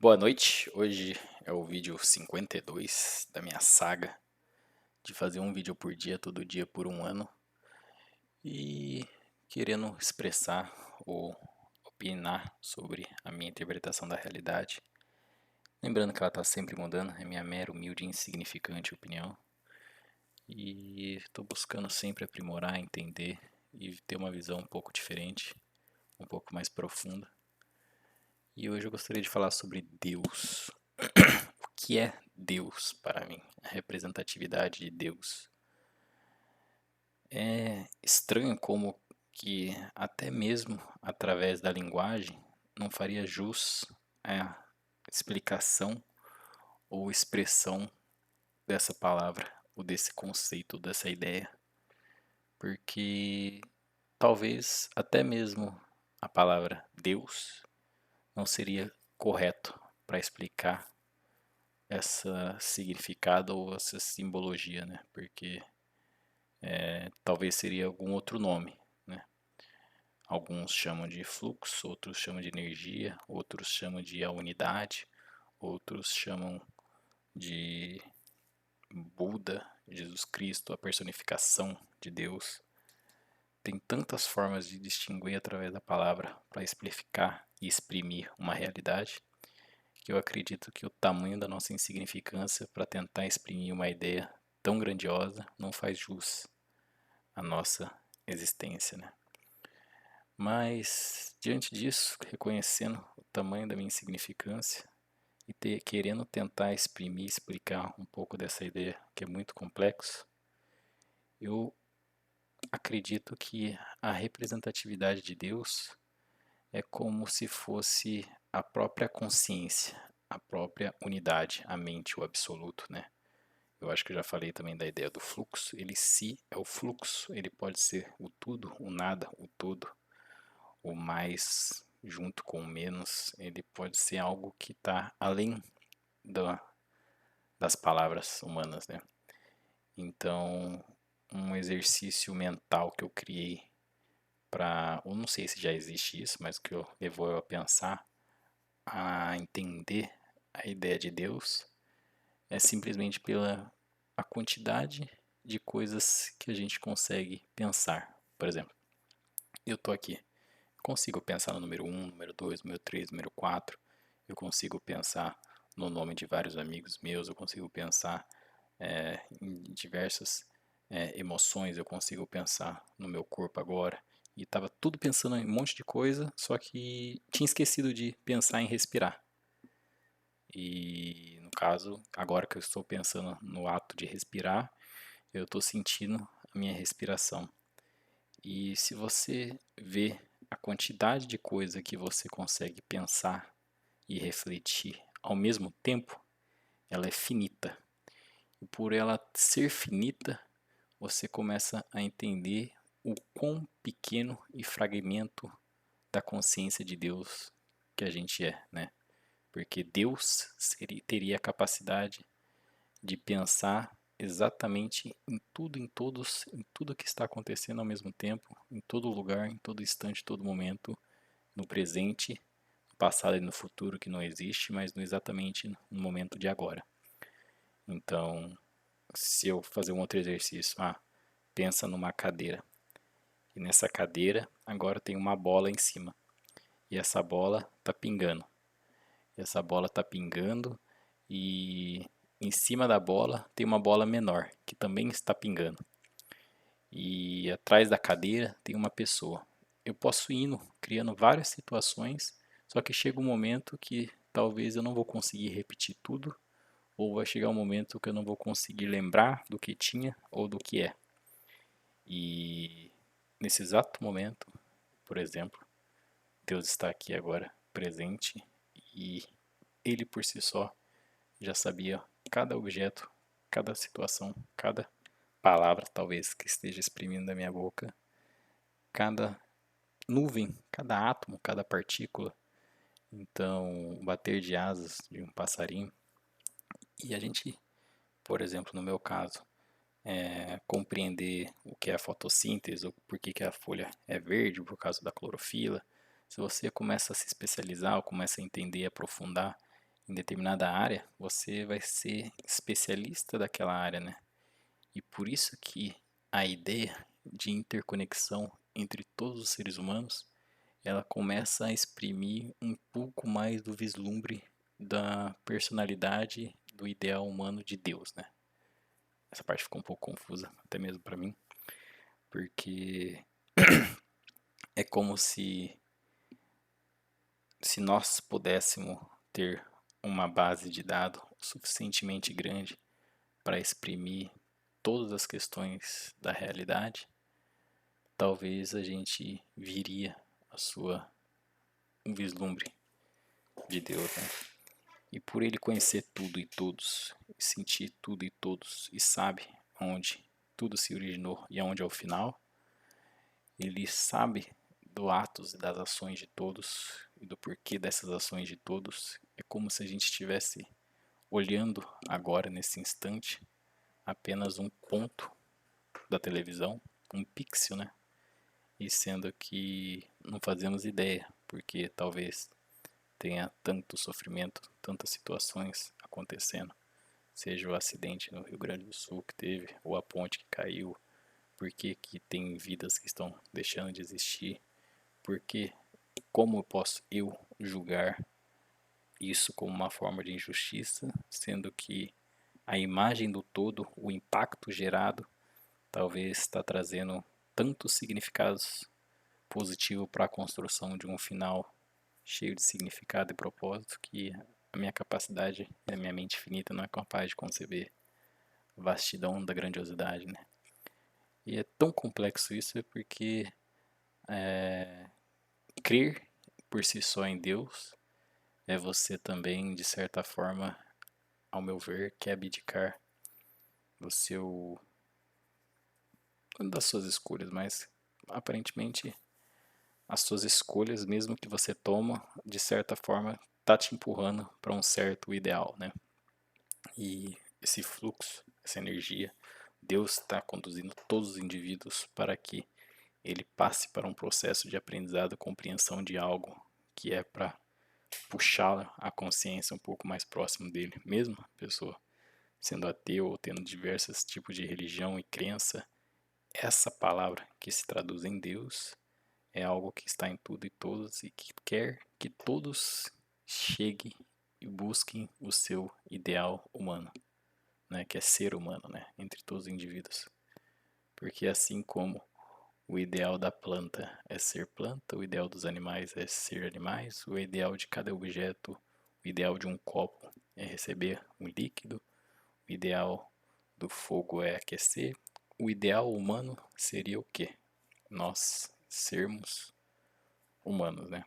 Boa noite, hoje é o vídeo 52 da minha saga de fazer um vídeo por dia, todo dia por um ano e querendo expressar ou opinar sobre a minha interpretação da realidade. Lembrando que ela está sempre mudando, é minha mera, humilde e insignificante opinião e estou buscando sempre aprimorar, entender e ter uma visão um pouco diferente, um pouco mais profunda. E hoje eu gostaria de falar sobre Deus. O que é Deus para mim? A representatividade de Deus. É estranho como que até mesmo através da linguagem não faria jus a explicação ou expressão dessa palavra ou desse conceito, dessa ideia, porque talvez até mesmo a palavra Deus não seria correto para explicar essa significado ou essa simbologia, né? Porque talvez seria algum outro nome, né? Alguns chamam de fluxo, outros chamam de energia, outros chamam de a unidade, outros chamam de Buda, Jesus Cristo, a personificação de Deus. Tem tantas formas de distinguir através da palavra para explicar e exprimir uma realidade que eu acredito que o tamanho da nossa insignificância para tentar exprimir uma ideia tão grandiosa não faz jus à nossa existência, né? Mas diante disso, reconhecendo o tamanho da minha insignificância e querendo tentar exprimir, explicar um pouco dessa ideia que é muito complexo, eu acredito que a representatividade de Deus é como se fosse a própria consciência, a própria unidade, a mente, o absoluto, né? Eu acho que eu já falei também da ideia do fluxo. Ele si é o fluxo, ele pode ser o tudo, o nada, o todo, o mais junto com o menos. Ele pode ser algo que está além da, das palavras humanas, né? Então, um exercício mental que eu criei para, eu não sei se já existe isso, mas que eu levou eu a pensar, a entender a ideia de Deus, é simplesmente pela a quantidade de coisas que a gente consegue pensar. Por exemplo, eu tô aqui, consigo pensar no número um, número 2, número 3, número 4. Eu consigo pensar no nome de vários amigos meus, eu consigo pensar em diversas emoções, eu consigo pensar no meu corpo agora. E estava tudo pensando em um monte de coisa, só que tinha esquecido de pensar em respirar. E no caso, agora que eu estou pensando no ato de respirar, eu estou sentindo a minha respiração. E se você vê a quantidade de coisa que você consegue pensar e refletir ao mesmo tempo, ela é finita. E por ela ser finita, você começa a entender o quão pequeno e fragmento da consciência de Deus que a gente é, né? Porque Deus teria a capacidade de pensar exatamente em tudo, em todos, em tudo que está acontecendo ao mesmo tempo, em todo lugar, em todo instante, todo momento, no presente, no passado e no futuro que não existe, mas no exatamente no momento de agora. Então, se eu fazer um outro exercício, pensa numa cadeira. E nessa cadeira agora tem uma bola em cima. E essa bola está pingando. E essa bola está pingando e em cima da bola tem uma bola menor que também está pingando. E atrás da cadeira tem uma pessoa. Eu posso ir criando várias situações, só que chega um momento que talvez eu não vou conseguir repetir tudo, ou vai chegar um momento que eu não vou conseguir lembrar do que tinha ou do que é. E nesse exato momento, por exemplo, Deus está aqui agora presente e ele por si só já sabia cada objeto, cada situação, cada palavra talvez que esteja exprimindo da minha boca, cada nuvem, cada átomo, cada partícula. Então, bater de asas de um passarinho. E a gente, por exemplo, no meu caso, compreender o que é a fotossíntese, ou por que a folha é verde por causa da clorofila. Se você começa a se especializar, ou começa a entender, aprofundar em determinada área, você vai ser especialista daquela área, né? E por isso que a ideia de interconexão entre todos os seres humanos, ela começa a exprimir um pouco mais do vislumbre da personalidade do ideal humano de Deus, né? Essa parte ficou um pouco confusa, até mesmo para mim, porque é como se nós pudéssemos ter uma base de dados suficientemente grande para exprimir todas as questões da realidade, talvez a gente viria a sua um vislumbre de Deus, né? E por ele conhecer tudo e todos, e sentir tudo e todos, e sabe onde tudo se originou e aonde é o final, ele sabe do atos e das ações de todos e do porquê dessas ações de todos. É como se a gente estivesse olhando agora, nesse instante, apenas um ponto da televisão, um pixel, né? E sendo que não fazemos ideia, porque talvez tenha tanto sofrimento, tantas situações acontecendo, seja o acidente no Rio Grande do Sul que teve, ou a ponte que caiu, por que que tem vidas que estão deixando de existir, porque como eu posso julgar isso como uma forma de injustiça, sendo que a imagem do todo, o impacto gerado, talvez está trazendo tantos significados positivos para a construção de um final cheio de significado e propósito que a minha capacidade e a minha mente finita não é capaz de conceber a vastidão da grandiosidade, né? E é tão complexo isso porque crer por si só em Deus é você também, de certa forma, ao meu ver, que abdicar do seu das suas escolhas, mas aparentemente as suas escolhas, mesmo que você toma, de certa forma, tá te empurrando para um certo ideal, né? E esse fluxo, essa energia, Deus está conduzindo todos os indivíduos para que ele passe para um processo de aprendizado, compreensão de algo que é para puxar a consciência um pouco mais próximo dele, mesmo a pessoa sendo ateu ou tendo diversos tipos de religião e crença. Essa palavra que se traduz em Deus é algo que está em tudo e todos e que quer que todos cheguem e busquem o seu ideal humano, né, que é ser humano, né, entre todos os indivíduos. Porque assim como o ideal da planta é ser planta, o ideal dos animais é ser animais, o ideal de cada objeto, o ideal de um copo é receber um líquido, o ideal do fogo é aquecer, o ideal humano seria o quê? Nós sermos humanos, né?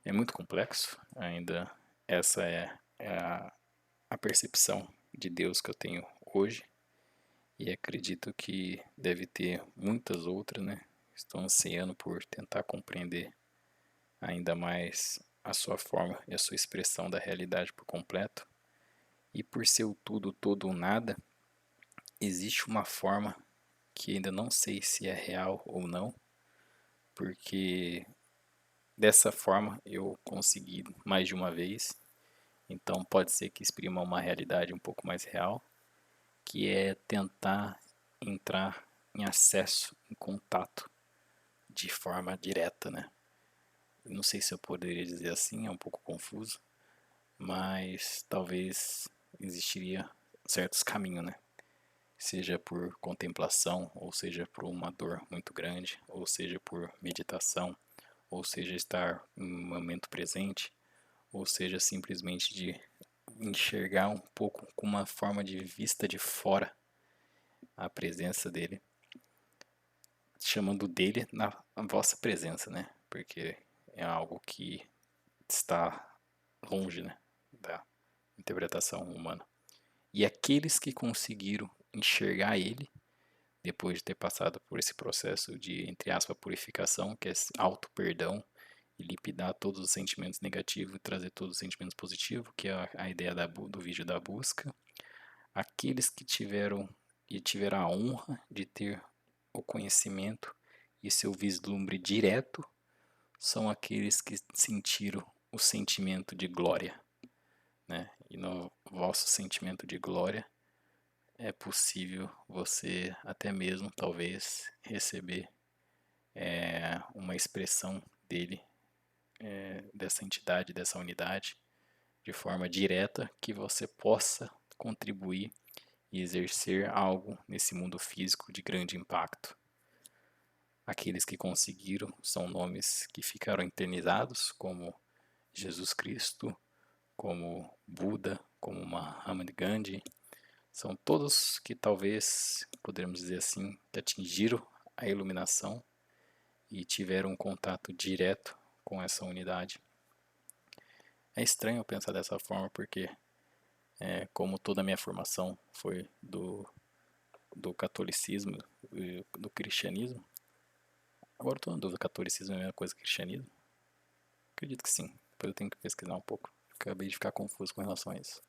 É muito complexo, ainda essa a percepção de Deus que eu tenho hoje e acredito que deve ter muitas outras, né? Estou ansiando por tentar compreender ainda mais a sua forma e a sua expressão da realidade por completo. E por ser o tudo, todo ou nada, existe uma forma que ainda não sei se é real ou não, porque dessa forma eu consegui mais de uma vez, então pode ser que exprima uma realidade um pouco mais real, que é tentar entrar em acesso, em contato de forma direta, né? Não sei se eu poderia dizer assim, é um pouco confuso, mas talvez existiria certos caminhos, né? Seja por contemplação, ou seja por uma dor muito grande, ou seja por meditação, ou seja estar em um momento presente, ou seja simplesmente de enxergar um pouco com uma forma de vista de fora a presença dele, chamando dele na vossa presença, né? Porque é algo que está longe, né, da interpretação humana. E aqueles que conseguiram enxergar ele, depois de ter passado por esse processo de, entre aspas, purificação, que é auto-perdão, e limpidar todos os sentimentos negativos e trazer todos os sentimentos positivos, que é a ideia do vídeo da busca. Aqueles que tiveram a honra de ter o conhecimento e seu vislumbre direto são aqueles que sentiram o sentimento de glória, né? E no vosso sentimento de glória é possível você até mesmo, talvez, receber uma expressão dele, dessa entidade, dessa unidade, de forma direta, que você possa contribuir e exercer algo nesse mundo físico de grande impacto. Aqueles que conseguiram são nomes que ficaram eternizados, como Jesus Cristo, como Buda, como Mahatma Gandhi. São todos que talvez, poderíamos dizer assim, que atingiram a iluminação e tiveram um contato direto com essa unidade. É estranho pensar dessa forma porque, como toda a minha formação foi do catolicismo e do cristianismo, agora estou na dúvida, catolicismo é a mesma coisa que cristianismo? Acredito que sim, depois eu tenho que pesquisar um pouco. Acabei de ficar confuso com relação a isso.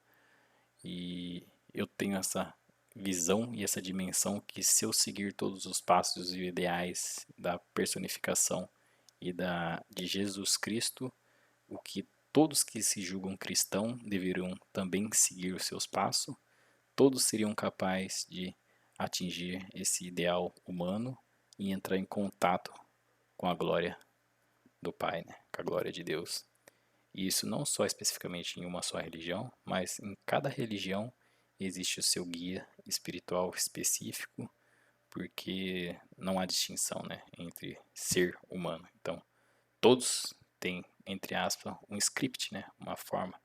E eu tenho essa visão e essa dimensão que se eu seguir todos os passos e ideais da personificação e de Jesus Cristo, o que todos que se julgam cristão deveriam também seguir os seus passos, todos seriam capazes de atingir esse ideal humano e entrar em contato com a glória do Pai, né? Com a glória de Deus. E isso não só especificamente em uma só religião, mas em cada religião existe o seu guia espiritual específico, porque não há distinção, né, entre ser humano. Então, todos têm, entre aspas, um script, né, uma forma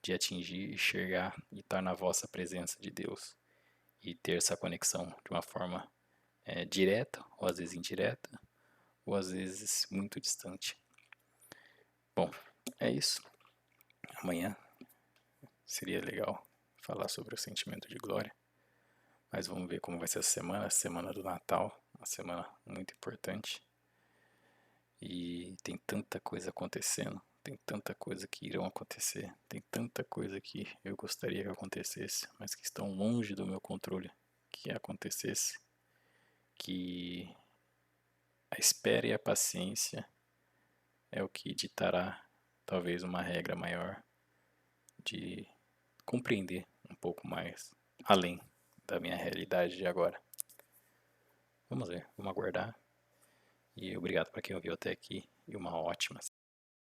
de atingir, chegar e estar na vossa presença de Deus e ter essa conexão de uma forma direta, ou às vezes indireta, ou às vezes muito distante. Bom, é isso. Amanhã seria legal falar sobre o sentimento de glória, mas vamos ver como vai ser a semana do Natal, uma semana muito importante. E tem tanta coisa acontecendo, tem tanta coisa que irão acontecer, tem tanta coisa que eu gostaria que acontecesse, mas que estão longe do meu controle que acontecesse, que a espera e a paciência é o que ditará talvez uma regra maior de compreender um pouco mais além da minha realidade de agora. Vamos ver, vamos aguardar. E obrigado para quem ouviu até aqui e uma ótima